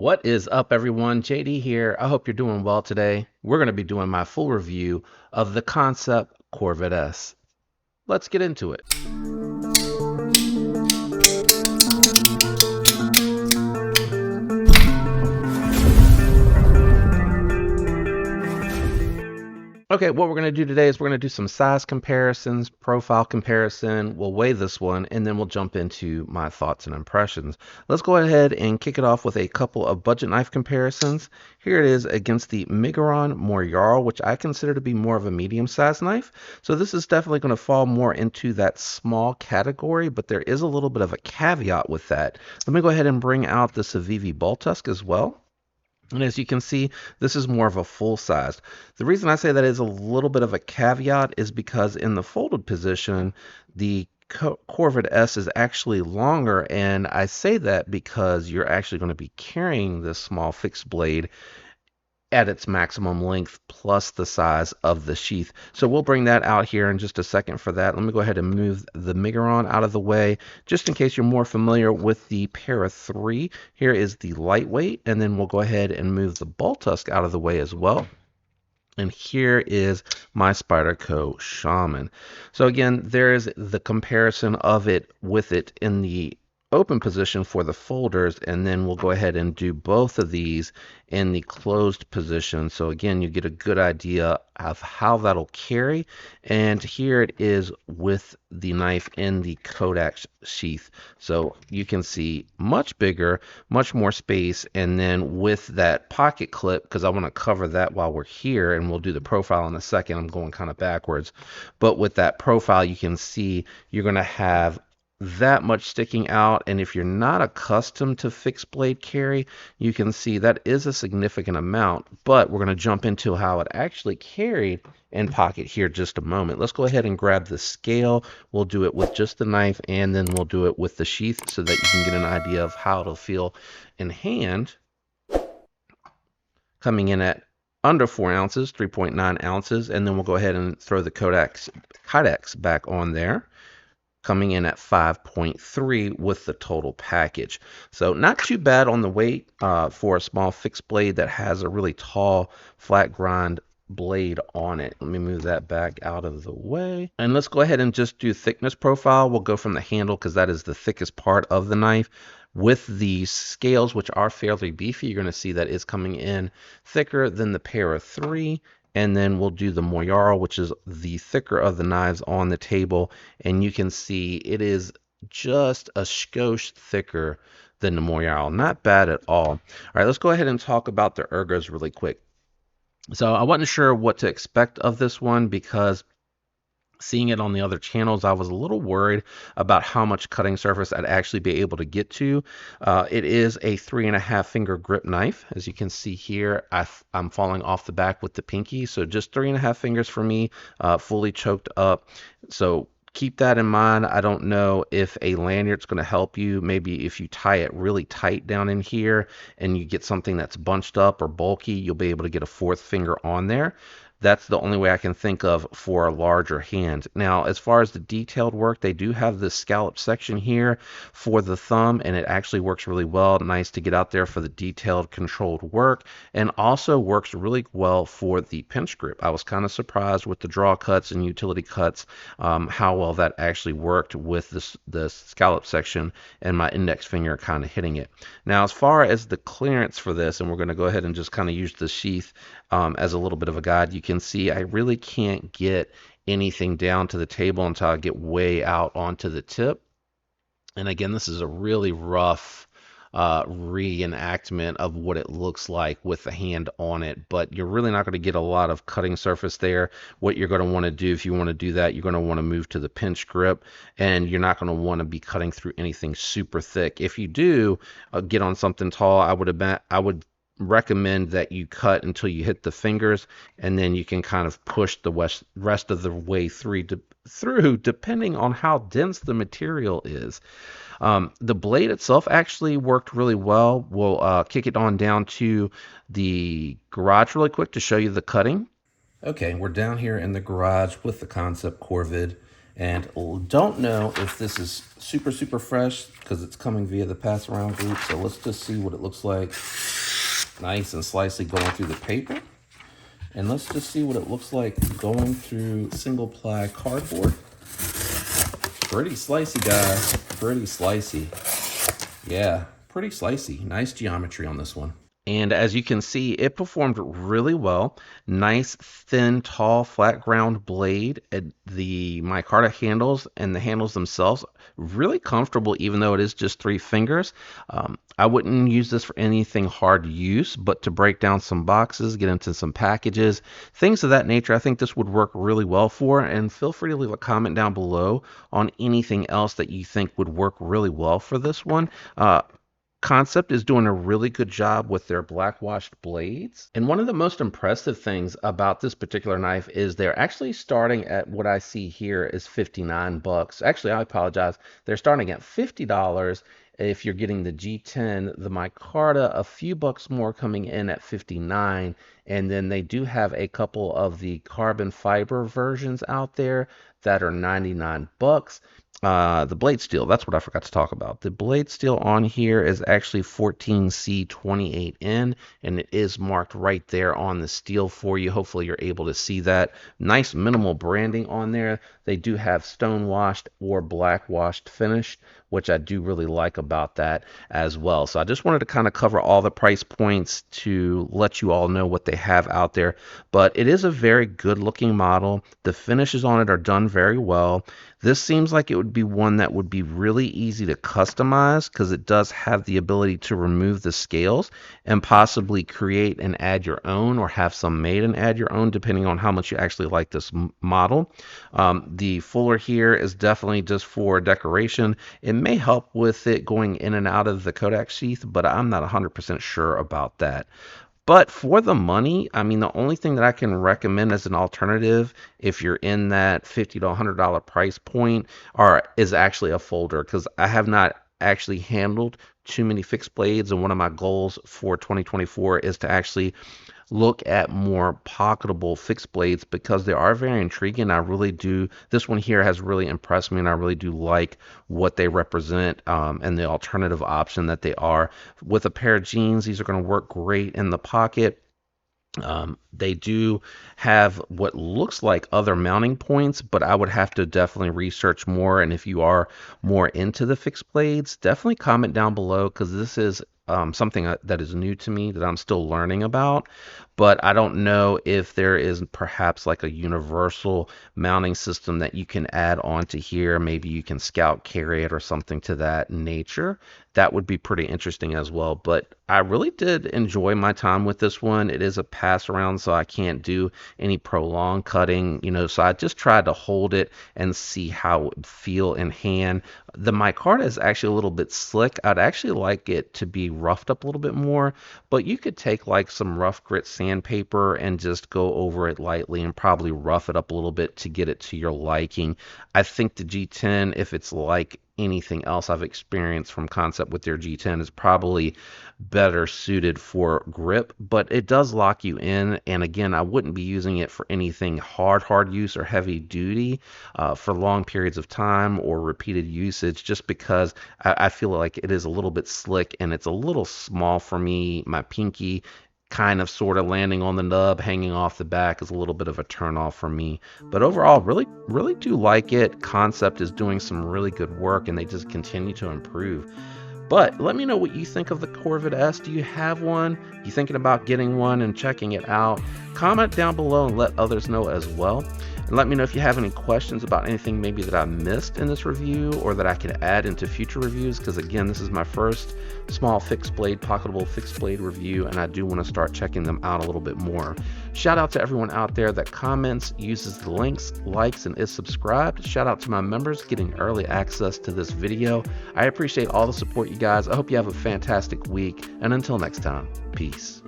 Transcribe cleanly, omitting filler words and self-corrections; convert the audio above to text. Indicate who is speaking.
Speaker 1: What is up, everyone? JD here. I hope you're doing well today. We're going to be doing my full review of the Kansept Korvid S. Let's get into it. Okay, what we're going to do today is we're going to do some size comparisons, profile comparison. We'll weigh this one, and then we'll jump into my thoughts and impressions. Let's go ahead and kick it off with a couple of budget knife comparisons. Here it is against the Miguron Moyarl, which I consider to be more of a medium-sized knife. So this is definitely going to fall more into that small category, but there is a little bit of a caveat with that. Let me go ahead and bring out the Civivi Ball Tusk as well. And as you can see, this is more of a full size. The reason I say that is a little bit of a caveat is because in the folded position, the Korvid S is actually longer, and I say that because you're actually going to be carrying this small fixed blade at its maximum length plus the size of the sheath. So we'll bring that out here in just a second for that. Let me go ahead and move the Miguron out of the way just in case you're more familiar with the Para 3. Here is the lightweight, and then we'll go ahead and move the Ball Tusk out of the way as well. And here is my Spyderco Shaman. So again, there is the comparison of it with it in the open position for the folders, and then we'll go ahead and do both of these in the closed position. So again, you get a good idea of how that'll carry. And here it is with the knife in the Kodak sheath. So you can see much bigger, much more space, and then with that pocket clip, because I want to cover that while we're here, and we'll do the profile in a second. I'm going kind of backwards, but with that profile, you can see you're going to have that much sticking out, and if you're not accustomed to fixed blade carry, you can see that is a significant amount. But we're going to jump into how it actually carried in pocket here just a moment. Let's go ahead and grab the scale. We'll do it with just the knife, and then we'll do it with the sheath so that you can get an idea of how it'll feel in hand. Coming in at under 4 ounces, 3.9 ounces, and then we'll go ahead and throw the Kydex back on there, coming in at 5.3 with the total package. So not too bad on the weight for a small fixed blade that has a really tall flat grind blade on it. Let me move that back out of the way. And let's go ahead and just do thickness profile. We'll go from the handle because that is the thickest part of the knife. With the scales, which are fairly beefy, you're going to see that it's coming in thicker than the Para 3. And then we'll do the Moyarl, which is the thicker of the knives on the table. And you can see it is just a skosh thicker than the Moyarl. Not bad at all. All right, let's go ahead and talk about the ergos really quick. So I wasn't sure what to expect of this one because seeing it on the other channels, I was a little worried about how much cutting surface I'd actually be able to get to. It is a 3.5 finger grip knife. As you can see here, I'm falling off the back with the pinky. So just 3.5 fingers for me, fully choked up. So keep that in mind. I don't know if a lanyard's going to help you. Maybe if you tie it really tight down in here and you get something that's bunched up or bulky, you'll be able to get a 4th finger on there. That's the only way I can think of for a larger hand. Now, as far as the detailed work, they do have this scallop section here for the thumb, and it actually works really well. Nice to get out there for the detailed, controlled work, and also works really well for the pinch grip. I was kind of surprised with the draw cuts and utility cuts, how well that actually worked with the scallop section and my index finger kind of hitting it. Now, as far as the clearance for this, and we're going to go ahead and just kind of use the sheath as a little bit of a guide, you can see I really can't get anything down to the table until I get way out onto the tip. And again, this is a really rough reenactment of what it looks like with the hand on it, but you're really not going to get a lot of cutting surface there. What you're going to want to do, if you want to do that, you're going to want to move to the pinch grip, and you're not going to want to be cutting through anything super thick. If you do get on something tall, I would recommend that you cut until you hit the fingers, and then you can kind of push the rest of the way through depending on how dense the material is. The blade itself actually worked really well. We'll kick it on down to the garage really quick to show you the cutting. Okay, we're down here in the garage with the Kansept Korvid, And don't know if this is super fresh because it's coming via the pass around group. So let's just see what it looks like. Nice and slicey going through the paper. And let's just see what it looks like going through single ply cardboard. Pretty slicey, guys. Pretty slicey. Yeah, pretty slicey. Nice geometry on this one. And as you can see, it performed really well. Nice, thin, tall, flat ground blade. The micarta handles and the handles themselves, really comfortable, even though it is just 3 fingers. I wouldn't use this for anything hard use, but to break down some boxes, get into some packages, things of that nature, I think this would work really well for. And feel free to leave a comment down below on anything else that you think would work really well for this one. Kansept is doing a really good job with their black washed blades. And one of the most impressive things about this particular knife is they're actually starting at what I see here is 59 bucks. Actually, I apologize. They're starting at $50 if you're getting the G10, the micarta, a few bucks more coming in at 59. And then they do have a couple of the carbon fiber versions out there that are 99 bucks. The blade steel, that's what I forgot to talk about. The blade steel on here is actually 14C28N, and it is marked right there on the steel for you. Hopefully you're able to see that. Nice minimal branding on there. They do have stone washed or black washed finish, which I do really like about that as well. So I just wanted to kind of cover all the price points to let you all know what they have out there. But it is a very good looking model. The finishes on it are done very well. This seems like it would be one that would be really easy to customize because it does have the ability to remove the scales and possibly create and add your own, or have some made and add your own, depending on how much you actually like this model. The fuller here is definitely just for decoration. It may help with it going in and out of the Kodak sheath, but I'm not 100% sure about that. But for the money, I mean, the only thing that I can recommend as an alternative, if you're in that $50 to $100 price point, is actually a folder, because I have not actually handled too many fixed blades, and one of my goals for 2024 is to actually look at more pocketable fixed blades because they are very intriguing. I really do. This one here has really impressed me, and I really do like what they represent and the alternative option that they are. With a pair of jeans, these are going to work great in the pocket. They do have what looks like other mounting points, but I would have to definitely research more. And if you are more into the fixed blades, definitely comment down below, because this is something that is new to me that I'm still learning about. But I don't know if there is perhaps like a universal mounting system that you can add onto here. Maybe you can scout carry it or something to that nature. That would be pretty interesting as well. But I really did enjoy my time with this one. It is a pass around, so I can't do any prolonged cutting, so I just tried to hold it and see how it would feel in hand. The micarta is actually a little bit slick. I'd actually like it to be roughed up a little bit more, but you could take like some rough grit sandpaper and just go over it lightly and probably rough it up a little bit to get it to your liking. I think the G10, if it's like anything else I've experienced from Kansept with their G10, is probably better suited for grip, but it does lock you in. And again, I wouldn't be using it for anything hard use or heavy duty for long periods of time or repeated usage, just because I feel like it is a little bit slick and it's a little small for me. My pinky kind of sort of landing on the nub, hanging off the back, is a little bit of a turn off for me. But overall, really do like it. Kansept is doing some really good work, and they just continue to improve. But let me know what you think of the Korvid S. Do you have one? You thinking about getting one and checking it out? Comment down below and let others know as well. And let me know if you have any questions about anything maybe that I missed in this review, or that I could add into future reviews, because again, this is my first small fixed blade, pocketable fixed blade review, and I do want to start checking them out a little bit more. Shout out to everyone out there that comments, uses the links, likes, and is subscribed. Shout out to my members getting early access to this video. I appreciate all the support, you guys. I hope you have a fantastic week, and until next time, peace.